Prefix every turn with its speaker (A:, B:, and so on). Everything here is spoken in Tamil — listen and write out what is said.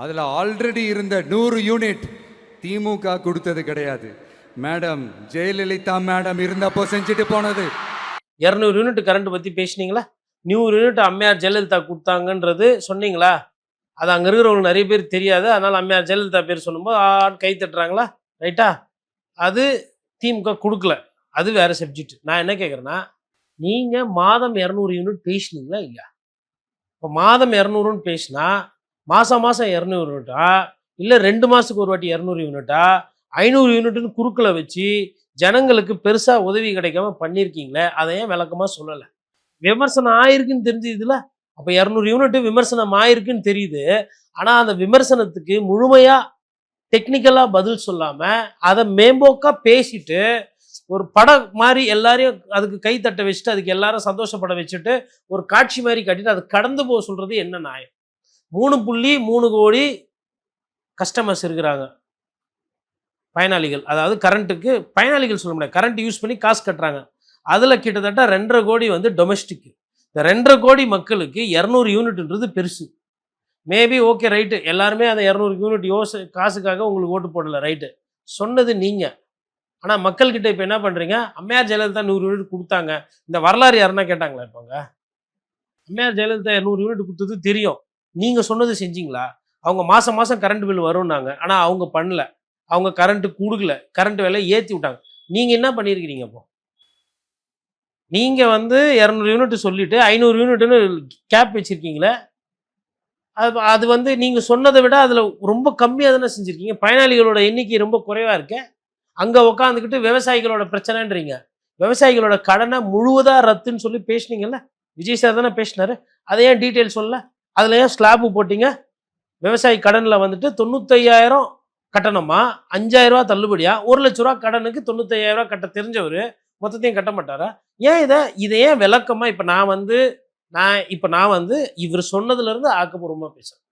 A: அதில் ஆல்ரெடி இருந்த 100 யூனிட் திமுக கொடுத்தது கிடையாது. மேடம் ஜெயலலிதா மேடம் இருந்தப்போ செஞ்சுட்டு போனது.
B: 200 யூனிட் கரண்ட் பற்றி பேசுனீங்களா? 100 யூனிட் அம்மையார் ஜெயலலிதா கொடுத்தாங்கன்றது சொன்னீங்களா? அது அங்கே இருக்கிறவங்களுக்கு நிறைய பேர் தெரியாது. அதனால் அம்மையார் ஜெயலலிதா பேர் சொல்லும்போது கை தட்டுறாங்களா? ரைட்டா? அது திமுக கொடுக்கல. அது வேறு சப்ஜெக்ட். நான் என்ன கேட்குறேன்னா, நீங்கள் மாதம் 200 யூனிட் பேசுனீங்களா இல்லையா? இப்போ மாதம் 200ன்னு பேசினா மாதம் 200 யூனிட்டா, இல்லை 2 மாதத்துக்கு ஒரு வாட்டி 200 யூனிட்டா, 500 யூனிட்னு குறுக்கில் வச்சு ஜனங்களுக்கு பெருசாக உதவி கிடைக்காம பண்ணியிருக்கீங்களே, அதை ஏன் விளக்கமாக சொல்லலை? விமர்சனம் ஆயிருக்குன்னு தெரிஞ்சுதுல. அப்போ 200 யூனிட் விமர்சனம் ஆயிருக்குன்னு தெரியுது. ஆனால் அந்த விமர்சனத்துக்கு முழுமையாக டெக்னிக்கலாக பதில் சொல்லாமல் அதை மேம்போக்காக பேசிட்டு ஒரு படம் மாதிரி எல்லாரையும் அதுக்கு கை தட்ட வச்சுட்டு அதுக்கு எல்லாரும் சந்தோஷப்பட வச்சுட்டு ஒரு காட்சி மாதிரி கட்டிட்டு அது கடந்து போக சொல்கிறது என்ன நியாயம்? 3.3 கோடி கஸ்டமர்ஸ் இருக்கிறாங்க, பயனாளிகள். அதாவது கரண்ட்டுக்கு பயனாளிகள் சொல்ல முடியாது, கரண்ட் யூஸ் பண்ணி காசு கட்டுறாங்க. அதில் கிட்டத்தட்ட 2.5 கோடி வந்து டொமெஸ்டிக். இந்த 2.5 கோடி மக்களுக்கு 200 யூனிட்ன்றது பெருசு. மேபி ஓகே ரைட்டு, எல்லாருமே அந்த 200 யூனிட் காசுக்காக உங்களுக்கு ஓட்டு போடலை, ரைட்டு சொன்னது நீங்கள். ஆனால் மக்கள்கிட்ட இப்போ என்ன பண்ணுறீங்க? அம்மையார் ஜெயலலிதா 100 யூனிட் கொடுத்தாங்க, இந்த வரலாறு யாருன்னா கேட்டாங்களா? இப்போங்க அம்மையார் ஜெயலலிதா 200 யூனிட் கொடுத்தது தெரியும், நீங்கள் சொன்னது செஞ்சீங்களா? அவங்க மாதம் மாதம் கரண்ட் பில் வரும்னாங்க, ஆனால் அவங்க பண்ணல, அவங்க கரண்ட்டு கொடுக்கல, கரண்ட் விலையை ஏற்றி விட்டாங்க. நீங்கள் என்ன பண்ணியிருக்கிறீங்க? இப்போ நீங்கள் வந்து 200 யூனிட் சொல்லிவிட்டு 500 யூனிட்னு கேப் வச்சுருக்கீங்களே, அது வந்து நீங்கள் சொன்னதை விட அதில் ரொம்ப கம்மியாக தானே செஞ்சுருக்கீங்க. பயனாளிகளோட எண்ணிக்கை ரொம்ப குறைவாக இருக்கு. அங்கே உட்காந்துக்கிட்டு விவசாயிகளோட பிரச்சனைன்றீங்க. விவசாயிகளோட கடனை முழுவதாக ரத்துன்னு சொல்லி பேசுனீங்கல்ல, விஜய் சார் தானே பேசினாரு. அதை ஏன் டீட்டெயில் சொல்லல? அதில் ஏன் ஸ்லாப்பு போட்டிங்க? விவசாயி கடனில் வந்துட்டு 95,000 கட்டணமா, 5,000 ரூபா தள்ளுபடியா, 1,00,000 ரூபா கடனுக்கு 95,000 ரூபா கட்ட தெரிஞ்சவர் மொத்தத்தையும் கட்ட மாட்டாரா? ஏன் இதை ஏன் விளக்கமாக இப்போ நான் வந்து இவர் சொன்னதுலேருந்து ஆக்கப்பூர்வமாக பேசுகிறேன்.